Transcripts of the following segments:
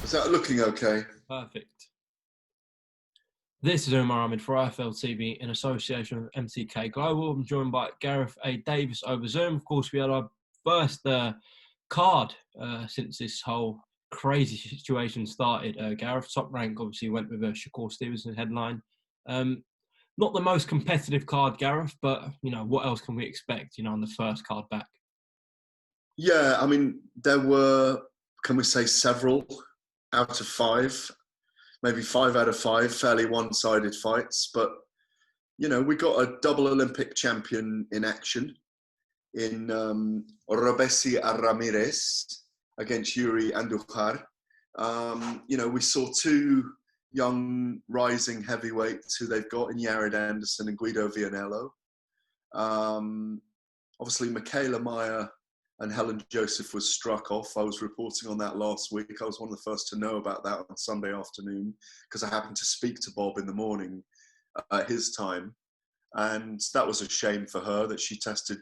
Is that looking okay? Perfect. This is AHMED for IFL TV in association with MTK Global. I'm joined by Gareth Davies over Zoom. Of course, we had our first card since this whole crazy situation started. Gareth, Top Rank obviously went with a Shakur Stevenson headline. Not the most competitive card, Gareth, but, you know, what else can we expect, you know, on the first card back? Yeah, I mean, there were, can we say, several out of five, maybe 5 out of 5 fairly one-sided fights. But, you know, we got a double Olympic champion in action in Robesi Ramirez against Yuri Andujar. You know, we saw 2 young rising heavyweights who they've got in Jared Anderson and Guido Vianello. Obviously, Michaela Meyer and Helen Joseph was struck off. I was reporting on that last week. I was one of the first to know about that on Sunday afternoon because I happened to speak to Bob in the morning at his time. And that was a shame for her that she tested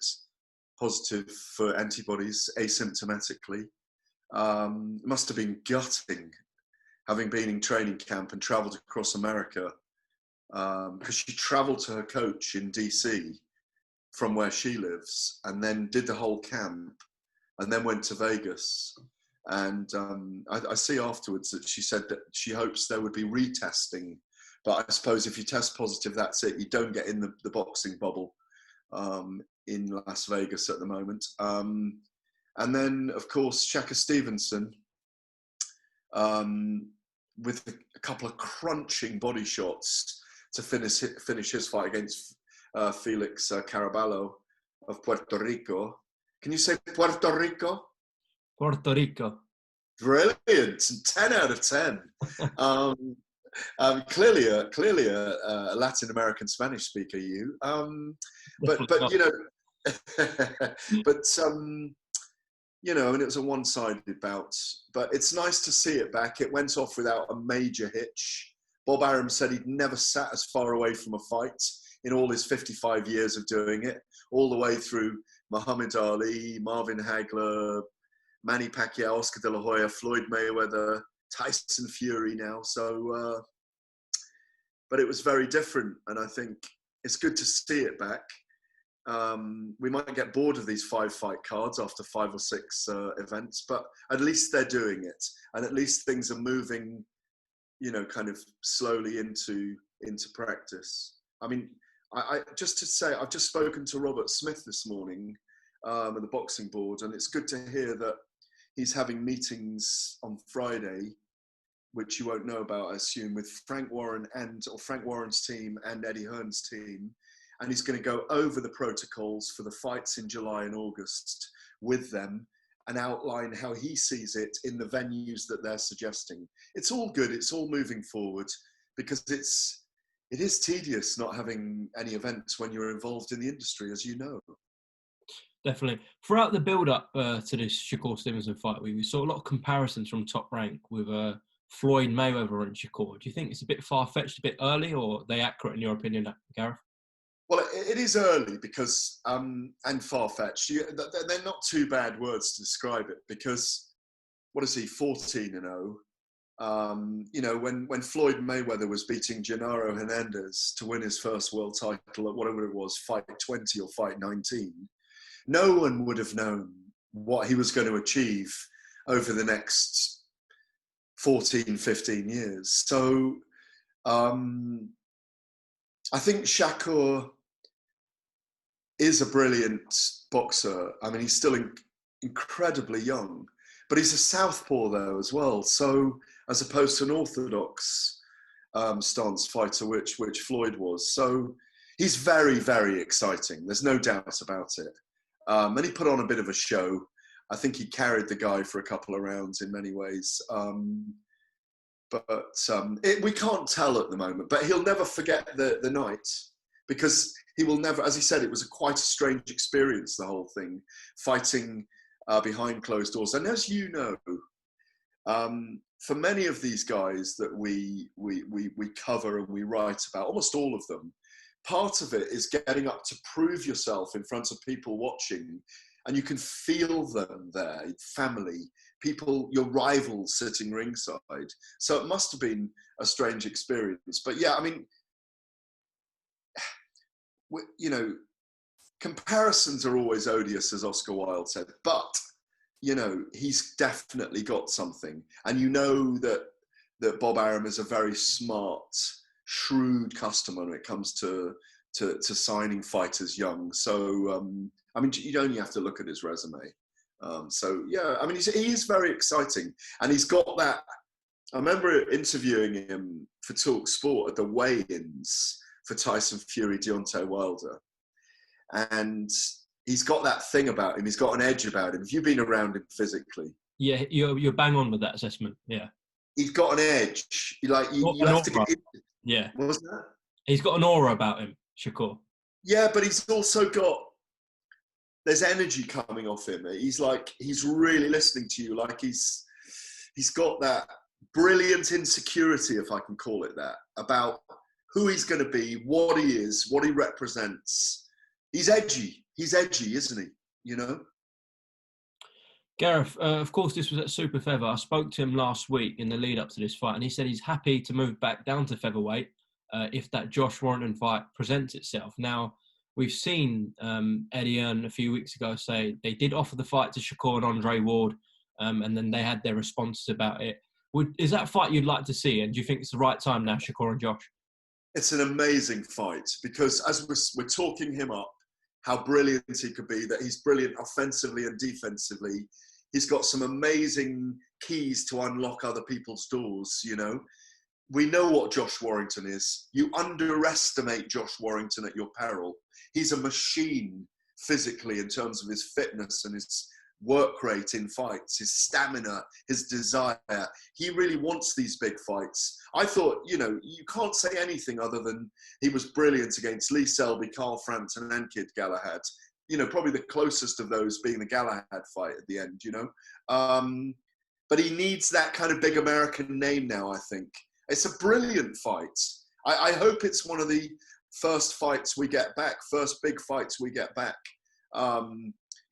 positive for antibodies asymptomatically. It must have been gutting having been in training camp and travelled across America, because she travelled to her coach in DC from where she lives and then did the whole camp and then went to Vegas. And I see afterwards that she said that she hopes there would be retesting, but I suppose if you test positive, that's it. You don't get in the boxing bubble in Las Vegas at the moment. And then, of course, Shakur Stevenson, with a couple of crunching body shots to finish his fight against Felix Caraballo of Puerto Rico. Can you say Puerto Rico? Puerto Rico. Brilliant. 10 out of 10. Clearly a Latin American Spanish speaker, you. But you know, you know, and it was a one-sided bout. But it's nice to see it back. It went off without a major hitch. Bob Arum said he'd never sat as far away from a fight in all his 55 years of doing it, all the way through Muhammad Ali, Marvin Hagler, Manny Pacquiao, Oscar De La Hoya, Floyd Mayweather, Tyson Fury now. So, but it was very different, and I think it's good to see it back. We might get bored of these 5-fight cards after 5 or 6 events, but at least they're doing it, and at least things are moving, you know, kind of slowly into practice. I mean, I just to say, I've just spoken to Robert Smith this morning at the boxing board, and it's good to hear that he's having meetings on Friday, which you won't know about, I assume, with Frank Warren's team and Eddie Hearn's team. And he's going to go over the protocols for the fights in July and August with them and outline how he sees it in the venues that they're suggesting. It's all good. It's all moving forward, because it is tedious not having any events when you're involved in the industry, as you know. Definitely. Throughout the build-up to this Shakur Stevenson fight, we saw a lot of comparisons from Top Rank with Floyd Mayweather and Shakur. Do you think it's a bit far-fetched, a bit early, or are they accurate in your opinion, Gareth? Well, it is early because, and far-fetched. They're not too bad words to describe it, because, what is he, 14-0? You know, when Floyd Mayweather was beating Genaro Hernandez to win his first world title at whatever it was, Fight 20 or Fight 19, no one would have known what he was going to achieve over the next 14, 15 years. So I think Shakur is a brilliant boxer. I mean, he's still incredibly young, but he's a southpaw though as well. So as opposed to an orthodox stance fighter, which Floyd was. So he's very, very exciting. There's no doubt about it. And he put on a bit of a show. I think he carried the guy for a couple of rounds in many ways. We can't tell at the moment, but he'll never forget the night, because he will never, as he said, it was quite a strange experience, the whole thing, fighting behind closed doors. And as you know, for many of these guys that we cover and we write about, almost all of them, part of it is getting up to prove yourself in front of people watching, and you can feel them there, family, people, your rivals sitting ringside. So it must have been a strange experience. But yeah, I mean, you know, comparisons are always odious, as Oscar Wilde said, but, you know, he's definitely got something. And you know that Bob Arum is a very smart, shrewd customer when it comes to signing fighters young. So, I mean, you only have to look at his resume. So, yeah, I mean, he is very exciting. And he's got that. I remember interviewing him for Talk Sport at the weigh-ins for Tyson Fury, Deontay Wilder. And he's got that thing about him. He's got an edge about him. If you've been around him physically. Yeah, you're bang on with that assessment. Yeah. He's got an edge. You have to get in. Yeah. What was that? He's got an aura about him, Shakur. Yeah, but he's also got, there's energy coming off him. He's really listening to you. Like he's got that brilliant insecurity, if I can call it that, about who he's going to be, what he is, what he represents. He's edgy. He's edgy, isn't he? You know? Gareth, of course, this was at Super Feather. I spoke to him last week in the lead up to this fight, and he said he's happy to move back down to featherweight if that Josh Warrington fight presents itself. Now, we've seen Eddie Earn a few weeks ago say they did offer the fight to Shakur and Andre Ward, and then they had their responses about it. Is that a fight you'd like to see? And do you think it's the right time now, Shakur and Josh? It's an amazing fight because as we're talking him up, how brilliant he could be, that he's brilliant offensively and defensively. He's got some amazing keys to unlock other people's doors, you know. We know what Josh Warrington is. You underestimate Josh Warrington at your peril. He's a machine physically in terms of his fitness and his work rate in fights, his stamina, his desire. He really wants these big fights. I thought, you know, you can't say anything other than he was brilliant against Lee Selby, Carl Frampton and Kid Galahad. You know, probably the closest of those being the Galahad fight at the end, you know. But he needs that kind of big American name now, I think. It's a brilliant fight. I hope it's one of the first fights we get back, first big fights we get back.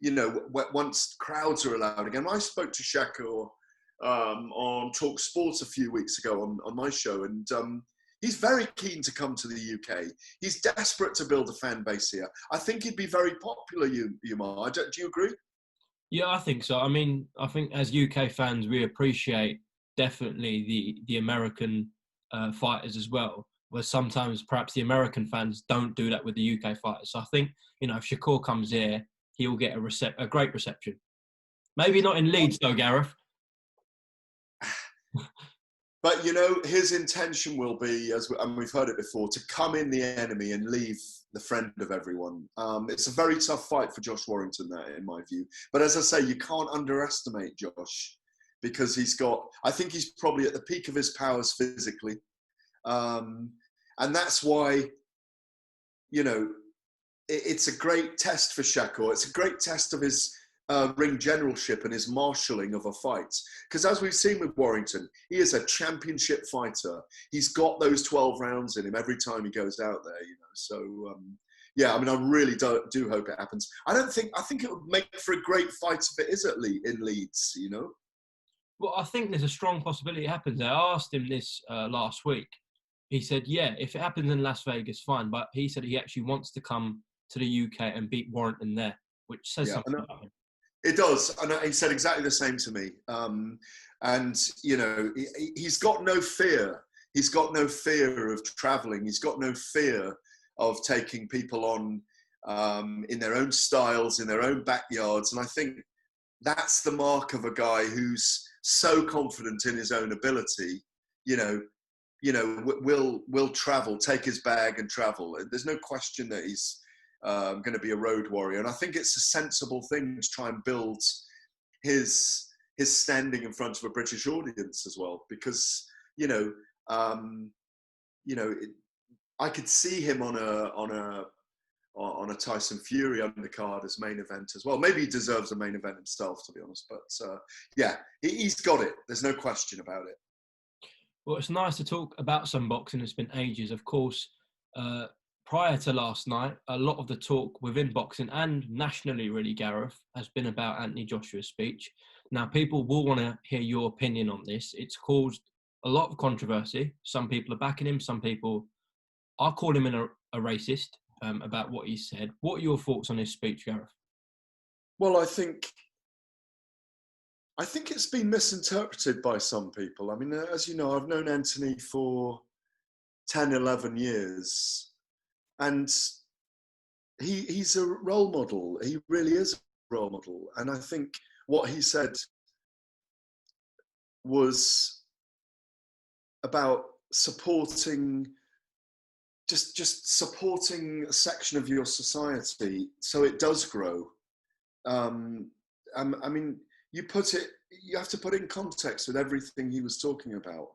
You know, once crowds are allowed again. I spoke to Shakur on Talk Sport a few weeks ago on my show, and he's very keen to come to the UK. He's desperate to build a fan base here. I think he'd be very popular, UMAR. Do you agree? Yeah, I think so. I mean, I think as UK fans, we appreciate definitely the American fighters as well, where sometimes perhaps the American fans don't do that with the UK fighters. So I think, you know, if Shakur comes here, he'll get a great reception. Maybe not in Leeds though, Gareth. But, you know, his intention will be, and we've heard it before, to come in the enemy and leave the friend of everyone. It's a very tough fight for Josh Warrington, that, in my view. But as I say, you can't underestimate Josh because I think he's probably at the peak of his powers physically. And that's why, you know, it's a great test for Shakur. It's a great test of his ring generalship and his marshalling of a fight. Because as we've seen with Warrington, he is a championship fighter. He's got those 12 rounds in him every time he goes out there, you know. So, yeah, I mean, I really do hope it happens. I think it would make for a great fight if it is in Leeds, you know. Well, I think there's a strong possibility it happens. I asked him this last week. He said, yeah, if it happens in Las Vegas, fine. But he said he actually wants to come to the UK and beat Warrington there, which says something about him. It does. And he said exactly the same to me. And, you know, he's got no fear. He's got no fear of traveling. He's got no fear of taking people on in their own styles, in their own backyards. And I think that's the mark of a guy who's so confident in his own ability, will travel, take his bag and travel. There's no question that he's going to be a road warrior. And I think it's a sensible thing to try and build his standing in front of a British audience as well, because, I could see him on a Tyson Fury undercard as main event as well. Maybe he deserves a main event himself, to be honest. But yeah, he's got it. There's no question about it. Well, it's nice to talk about some boxing. It's been ages. Of course, prior to last night, a lot of the talk within boxing and nationally, really, Gareth, has been about Anthony Joshua's speech. Now, people will want to hear your opinion on this. It's caused a lot of controversy. Some people are backing him. Some people are calling him a racist about what he said. What are your thoughts on his speech, Gareth? Well, I think it's been misinterpreted by some people. I mean, as you know, I've known Anthony for 10, 11 years, and he's a role model. He really is a role model. And I think what he said was about supporting, just supporting a section of your society so it does grow. I mean, you have to put it in context with everything he was talking about,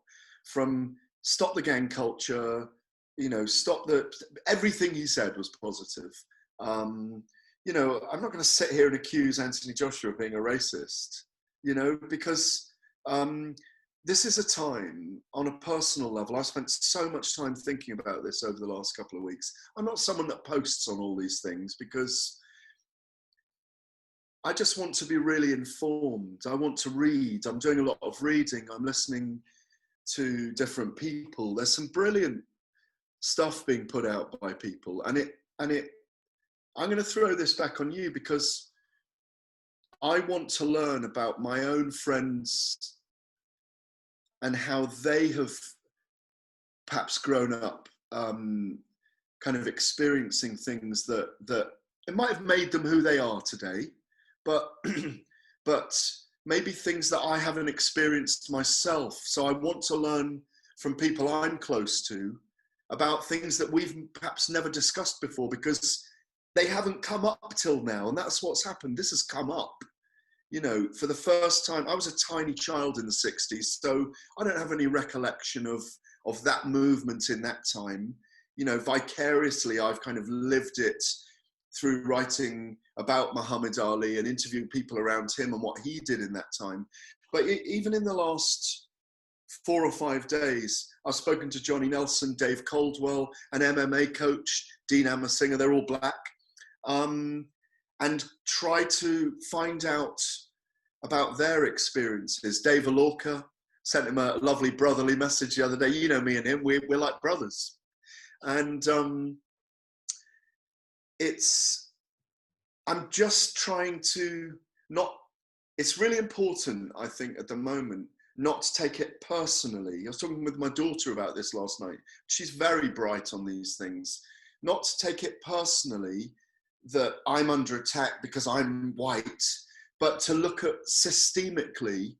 from stop the gang culture, everything he said was positive. I'm not going to sit here and accuse Anthony Joshua of being a racist, because this is a time, on a personal level, I spent so much time thinking about this over the last couple of weeks. I'm not someone that posts on all these things because I just want to be really informed. I want to read. I'm doing a lot of reading. I'm listening to different people. There's some brilliant stuff being put out by people. And I'm going to throw this back on you because I want to learn about my own friends and how they have perhaps grown up, kind of experiencing things that it might have made them who they are today, but maybe things that I haven't experienced myself. So I want to learn from people I'm close to about things that we've perhaps never discussed before because they haven't come up till now. And that's what's happened. This has come up. For the first time. I was a tiny child in the 60s, so I don't have any recollection of that movement in that time. Vicariously, I've kind of lived it through writing about Muhammad Ali and interviewing people around him and what he did in that time. But even in the last 4 or 5 days, I've spoken to Johnny Nelson, Dave Caldwell, an MMA coach, Dean Amersinger, they're all black. And try to find out about their experiences. Dave Alorca sent him a lovely brotherly message the other day. You know me and him, we're like brothers. And I'm just trying to it's really important, I think, at the moment, not to take it personally. I was talking with my daughter about this last night. She's very bright on these things. Not to take it personally that I'm under attack because I'm white, but to look at systemically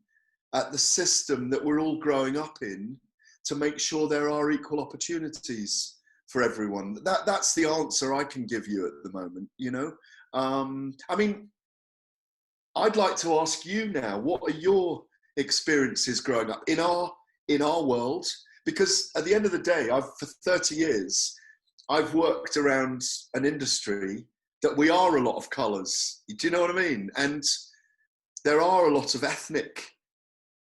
at the system that we're all growing up in to make sure there are equal opportunities for everyone. That's the answer I can give you at the moment, I mean, I'd like to ask you now, what are your experiences growing up in our world? Because at the end of the day, for 30 years, I've worked around an industry that we are a lot of colours. Do you know what I mean? And there are a lot of ethnic,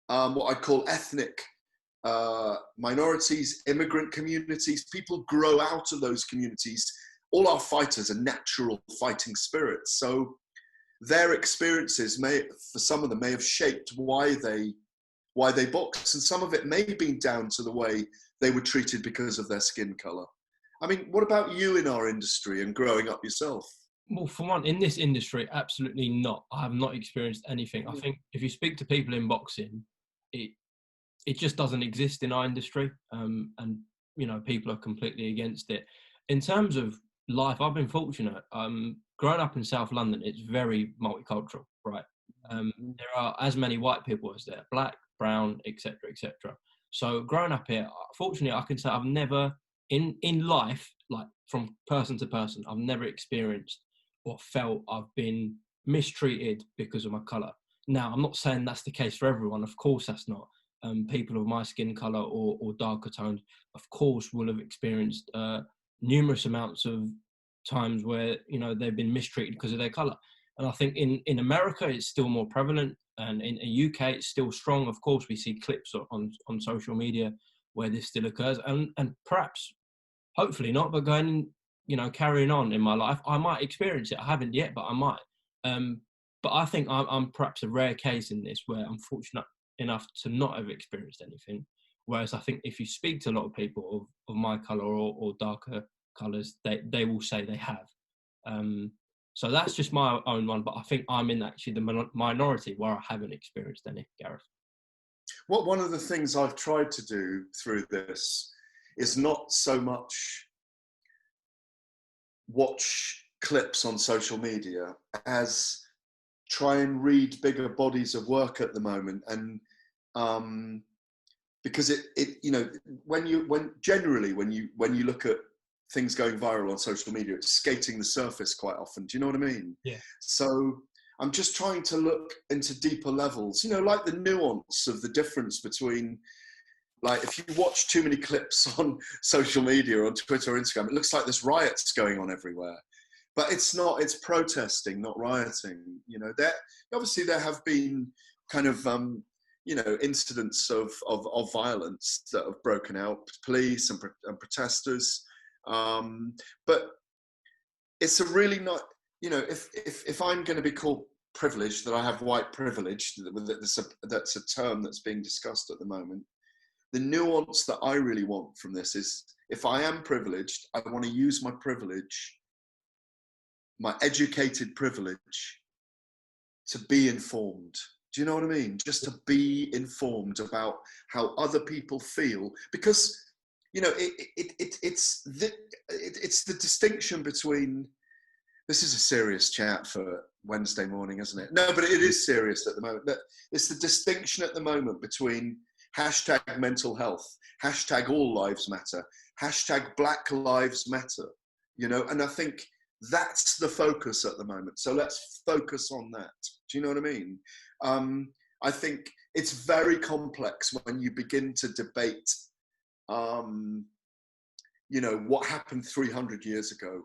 what I'd call ethnic minorities, immigrant communities. People grow out of those communities. All our fighters are natural fighting spirits. So their experiences for some of them, may have shaped why they box. And some of it may have been down to the way they were treated because of their skin colour. I mean, what about you in our industry and growing up yourself? Well, for one, in this industry, absolutely not. I have not experienced anything. I think if you speak to people in boxing, it just doesn't exist in our industry. And, people are completely against it. In terms of life, I've been fortunate. Growing up in South London, it's very multicultural, right? There are as many white people as there, black, brown, etc., etc. So growing up here, fortunately, I can say I've never, in life, like from person to person, I've never experienced or felt I've been mistreated because of my colour. Now, I'm not saying that's the case for everyone. Of course, that's not. People of my skin colour or darker toned, of course, will have experienced numerous amounts of times where, they've been mistreated because of their colour. And I think in America, it's still more prevalent. And in the UK, it's still strong. Of course, we see clips on social media where this still occurs. And perhaps, hopefully not, but carrying on in my life, I might experience it. I haven't yet, but I might. But I think I'm perhaps a rare case in this, where I'm fortunate enough to not have experienced anything. Whereas I think if you speak to a lot of people of my colour or darker colours, they will say they have. So that's just my own one. But I think I'm in actually the minority where I haven't experienced any, Gareth. Well, one of the things I've tried to do through this is not so much watch clips on social media as try and read bigger bodies of work at the moment. And because it you know, when you look at things going viral on social media, it's skating the surface quite often. Do you know what I mean? Yeah. So I'm just trying to look into deeper levels, you know, like the nuance of the difference between, like, if you watch too many clips on social media, on Twitter or Instagram, it looks like there's riots going on everywhere. But it's not, it's protesting, not rioting. You know, obviously there have been kind of, you know, incidents of violence that have broken out, police and protesters. But it's a really not, you know, if I'm going to be called privileged, that I have white privilege, that's a term that's being discussed at the moment. The nuance that I really want from this is, if I am privileged, I want to use my privilege, my educated privilege, to be informed. Do you know what I mean? Just to be informed about how other people feel, because, you know, it's the distinction between, this is a serious chat for Wednesday morning, isn't it? No, but it is serious at the moment. It's the distinction at the moment between hashtag mental health, hashtag all lives matter, hashtag Black Lives Matter, you know, and I think that's the focus at the moment. So let's focus on that. Do you know what I mean? I think it's very complex when you begin to debate, you know, what happened 300 years ago,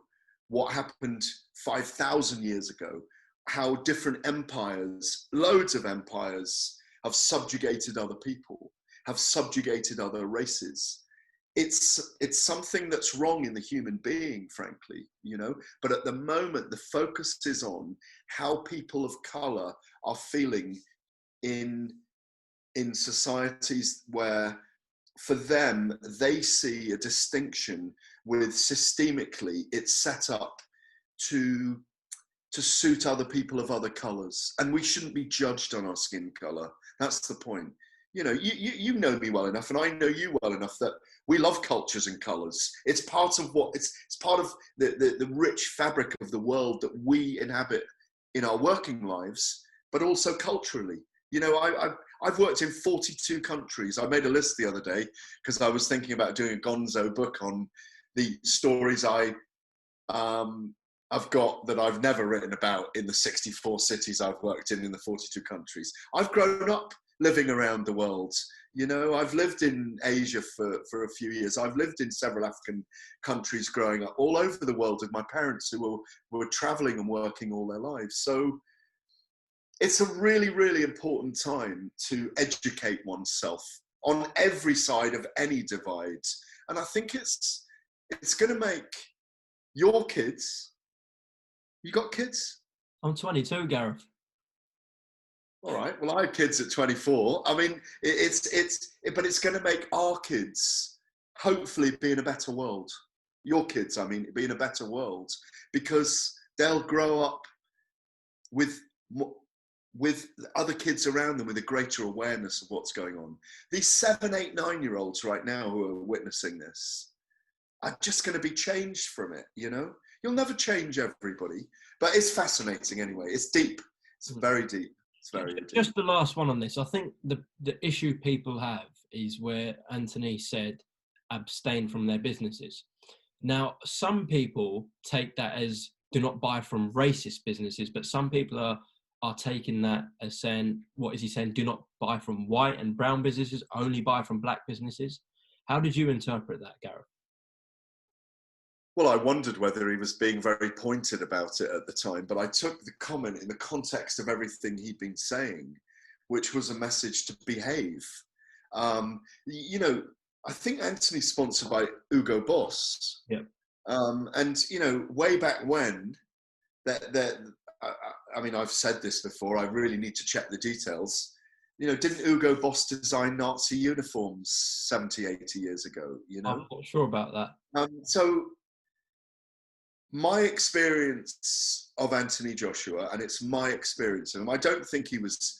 what happened 5,000 years ago, how different empires, loads of empires, have subjugated other people, have subjugated other races. It's something that's wrong in the human being, frankly, you know. But at the moment, the focus is on how people of color are feeling in societies where, for them, they see a distinction with, systemically, it's set up to suit other people of other colors, and we shouldn't be judged on our skin color. That's the point. You know, you know me well enough, and I know you well enough, that we love cultures and colors. It's part of what, it's part of the rich fabric of the world that we inhabit in our working lives, but also culturally. You know, I've worked in 42 countries. I made a list the other day because I was thinking about doing a gonzo book on the stories I've got that I've never written about in the 64 cities I've worked in the 42 countries. I've grown up living around the world. You know, I've lived in Asia for a few years. I've lived in several African countries growing up, all over the world, with my parents who were traveling and working all their lives. So it's a really, really important time to educate oneself on every side of any divide. And I think it's going to make your kids, you got kids? I'm 22, Gareth. All right. Well, I had kids at 24. I mean, but it's going to make our kids hopefully be in a better world. Your kids, I mean, be in a better world, because they'll grow up with other kids around them with a greater awareness of what's going on. These 7, 8, 9-year-olds right now who are witnessing this are just going to be changed from it. You know, you'll never change everybody, but it's fascinating anyway. It's deep. It's very deep. Just the last one on this. I think the issue people have is where Anthony said abstain from their businesses. Now, some people take that as do not buy from racist businesses, but some people are taking that as saying, what is he saying? Do not buy from white and brown businesses, only buy from black businesses. How did you interpret that, Gareth? Well, I wondered whether he was being very pointed about it at the time, but I took the comment in the context of everything he'd been saying, which was a message to behave. You know, I think Anthony's sponsored by Hugo Boss. Yep. And, you know, way back when, that I mean, I've said this before. I really need to check the details. Didn't Hugo Boss design Nazi uniforms 70, 80 years ago? I'm not sure about that. So my experience of Anthony Joshua, and it's my experience of him, I don't think he was,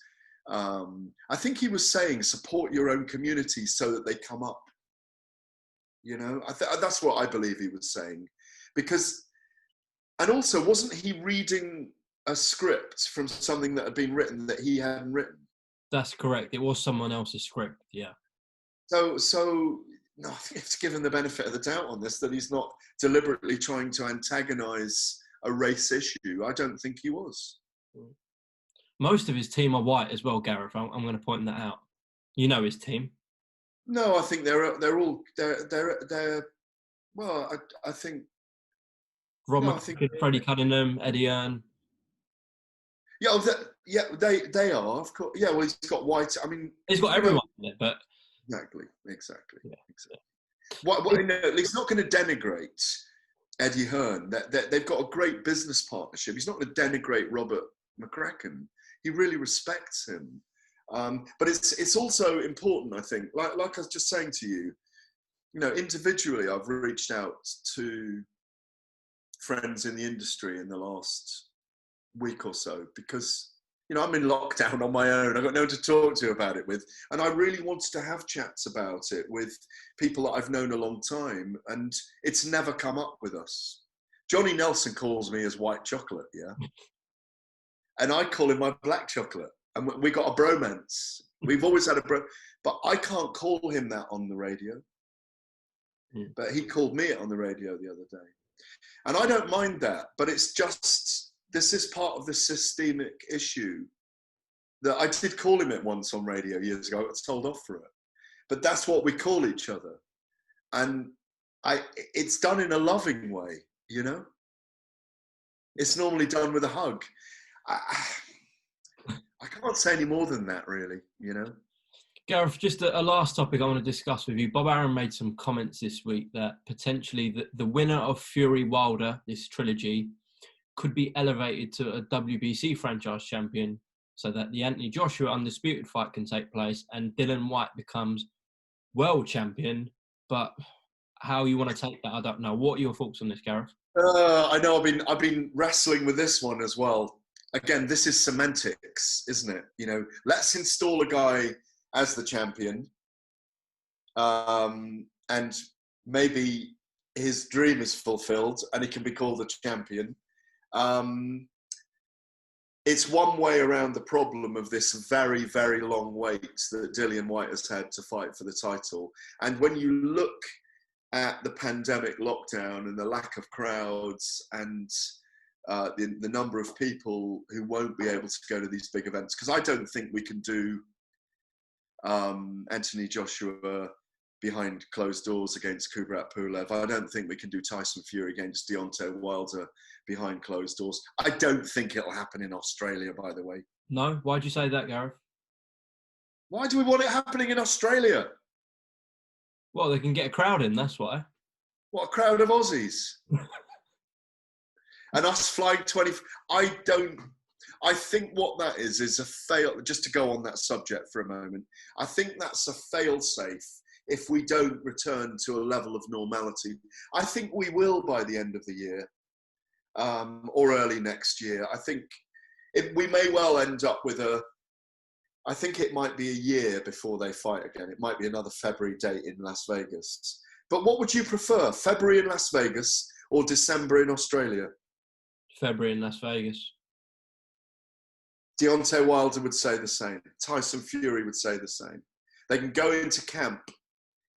I think he was saying support your own community so that they come up. That's what I believe he was saying. And also, wasn't he reading a script from something that had been written that he hadn't written? That's correct. It was someone else's script, yeah. So no, I think you have to give him the benefit of the doubt on this, that he's not deliberately trying to antagonize a race issue. I don't think he was. Most of his team are white as well, Gareth. I'm going to point that out. You know his team. No, I think they're well, I think Rob McCracken, Freddie Cunningham, Eddie Earn. Yeah, they are, of course. Yeah, well, he's got white. I mean, he's got everyone in it, but exactly. Yeah. He's not going to denigrate Eddie Hearn. They've got a great business partnership. He's not going to denigrate Robert McCracken. He really respects him. But it's also important, I think. Like I was just saying to you, individually, I've reached out to friends in the industry in the last week or so because I'm in lockdown on my own. I've got no one to talk to about it with, and I really wanted to have chats about it with people that I've known a long time, and it's never come up with us. Johnny Nelson calls me his white chocolate, yeah, and I call him my black chocolate, and we got a bromance. We've always had but I can't call him that on the radio. But he called me it on the radio the other day. And I don't mind that, but it's just, this is part of the systemic issue that I did call him it once on radio years ago. I got told off for it. But that's what we call each other. And it's done in a loving way, It's normally done with a hug. I can't say any more than that, really, Gareth, just a last topic I want to discuss with you. Bob Arum made some comments this week that potentially the winner of Fury Wilder, this trilogy, could be elevated to a WBC franchise champion so that the Anthony Joshua undisputed fight can take place and Dillian Whyte becomes world champion. But how you want to take that, I don't know. What are your thoughts on this, Gareth? I know I've been wrestling with this one as well. Again, this is semantics, isn't it? Let's install a guy as the champion, and maybe his dream is fulfilled and he can be called the champion. It's one way around the problem of this very, very long wait that Dillian Whyte has had to fight for the title. And when you look at the pandemic lockdown and the lack of crowds and the number of people who won't be able to go to these big events, because I don't think we can do Anthony Joshua behind closed doors against Kubrat Pulev. I don't think we can do Tyson Fury against Deontay Wilder behind closed doors. I don't think it'll happen in Australia, by the way. No? Why'd you say that, Gareth? Why do we want it happening in Australia? Well, they can get a crowd in, that's why. What, a crowd of Aussies? And us flying 20... I think what that is a fail, just to go on that subject for a moment, I think that's a fail-safe if we don't return to a level of normality. I think we will by the end of the year, or early next year. I think we may well end up with I think it might be a year before they fight again. It might be another February date in Las Vegas. But what would you prefer, February in Las Vegas or December in Australia? February in Las Vegas. Deontay Wilder would say the same. Tyson Fury would say the same. They can go into camp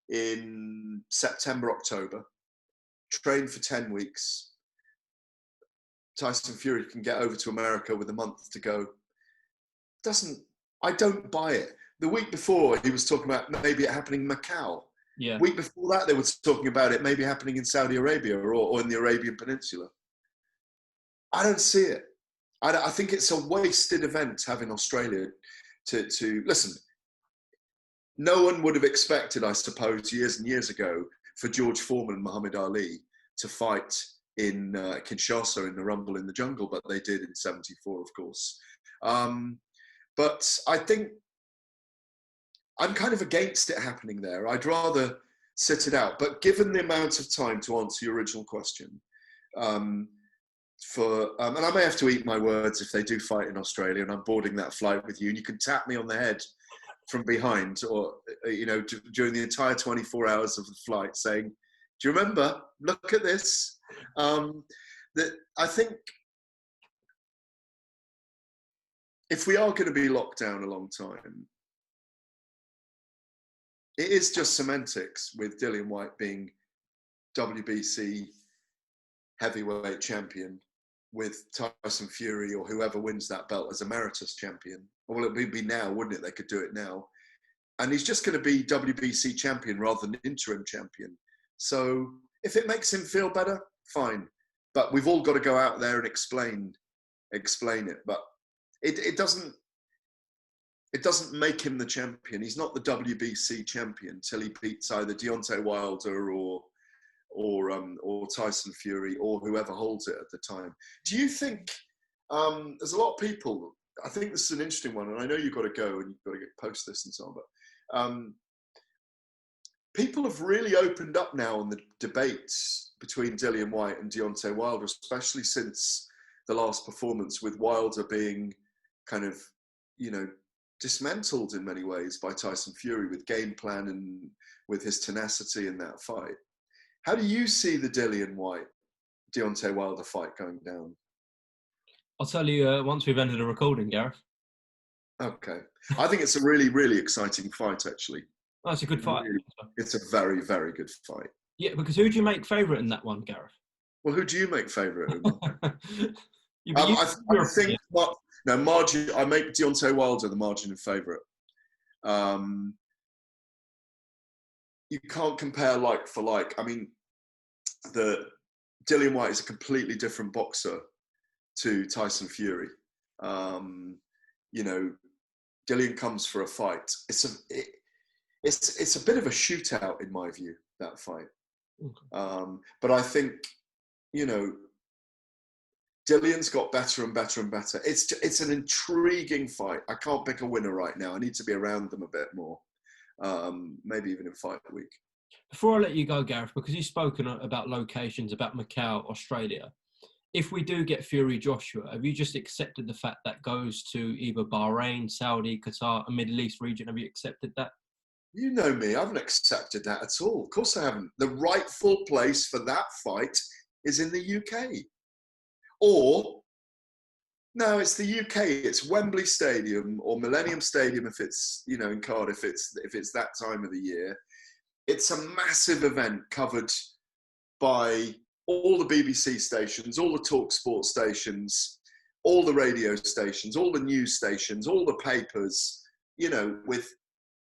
in September, October, train for 10 weeks. Tyson Fury can get over to America with a month to go. I don't buy it. The week before, he was talking about maybe it happening in Macau. Yeah. Week before that, they were talking about it maybe happening in Saudi Arabia or in the Arabian Peninsula. I don't see it. I think it's a wasted event having Australia to listen. No one would have expected, I suppose, years and years ago, for George Foreman and Muhammad Ali to fight Kinshasa in the Rumble in the Jungle, but they did in '74, of course. But I think I'm kind of against it happening there. I'd rather sit it out. But given the amount of time to answer your original question, and I may have to eat my words if they do fight in Australia and I'm boarding that flight with you, and you can tap me on the head from behind, or during the entire 24 hours of the flight, saying, "Do you remember? Look at this." That I think if we are going to be locked down a long time, it is just semantics with Dillian Whyte being WBC heavyweight champion, with Tyson Fury or whoever wins that belt as emeritus champion. Well, it would be now, wouldn't it? They could do it now. And he's just going to be WBC champion rather than interim champion. So if it makes him feel better, fine. But we've all got to go out there and explain it. But it doesn't make him the champion. He's not the WBC champion till he beats either Deontay Wilder or Tyson Fury or whoever holds it at the time. Do you think there's a lot of people? I think this is an interesting one, and I know you've got to go and you've got to post this and so on. But people have really opened up now on the debates between Dillian Whyte and Deontay Wilder, especially since the last performance, with Wilder being kind of, dismantled in many ways by Tyson Fury with game plan and with his tenacity in that fight. How do you see the Dillian Whyte, Deontay Wilder fight going down? I'll tell you once we've ended the recording, Gareth. Okay. I think it's a really, really exciting fight, actually. Oh, it's a good fight. Really, it's a very, very good fight. Yeah, because who do you make favourite in that one, Gareth? Well, who do you make favourite? I think margin. I make Deontay Wilder the margin of favourite. You can't compare like for like. I mean, Dillian Whyte is a completely different boxer to Tyson Fury. Dillian comes for a fight. It's a bit of a shootout in my view, that fight. Okay. But I think, Dillian's got better and better and better. It's an intriguing fight. I can't pick a winner right now. I need to be around them a bit more. Maybe even in Fight Week. Before I let you go, Gareth, because you've spoken about locations, about Macau, Australia, if we do get Fury Joshua, have you just accepted the fact that goes to either Bahrain, Saudi, Qatar, a Middle East region? Have you accepted that? You know me, I haven't accepted that at all. Of course I haven't. The rightful place for that fight is in the UK. Or, no, it's the UK. It's Wembley Stadium or Millennium Stadium if it's, in Cardiff, if it's that time of the year. It's a massive event covered by all the BBC stations, all the TalkSport stations, all the radio stations, all the news stations, all the papers, with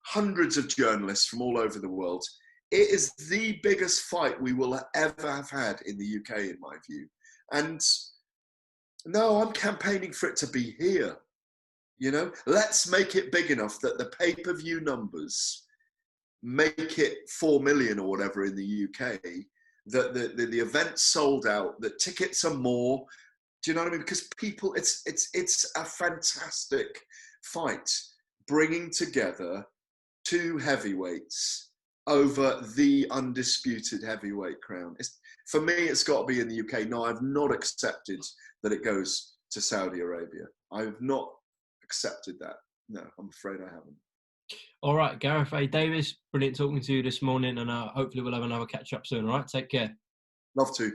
hundreds of journalists from all over the world. It is the biggest fight we will ever have had in the UK, in my view. And no, I'm campaigning for it to be here. Let's make it big enough that the pay-per-view numbers make it 4 million or whatever in the UK, that the event's sold out, that tickets are more. Do you know what I mean? Because people, it's a fantastic fight, bringing together two heavyweights over the undisputed heavyweight crown. For me, it's got to be in the UK. No, I've not accepted that it goes to Saudi Arabia. I've not accepted that. No, I'm afraid I haven't. All right, Gareth A. Davies, brilliant talking to you this morning, and hopefully we'll have another catch up soon. All right, take care. Love to.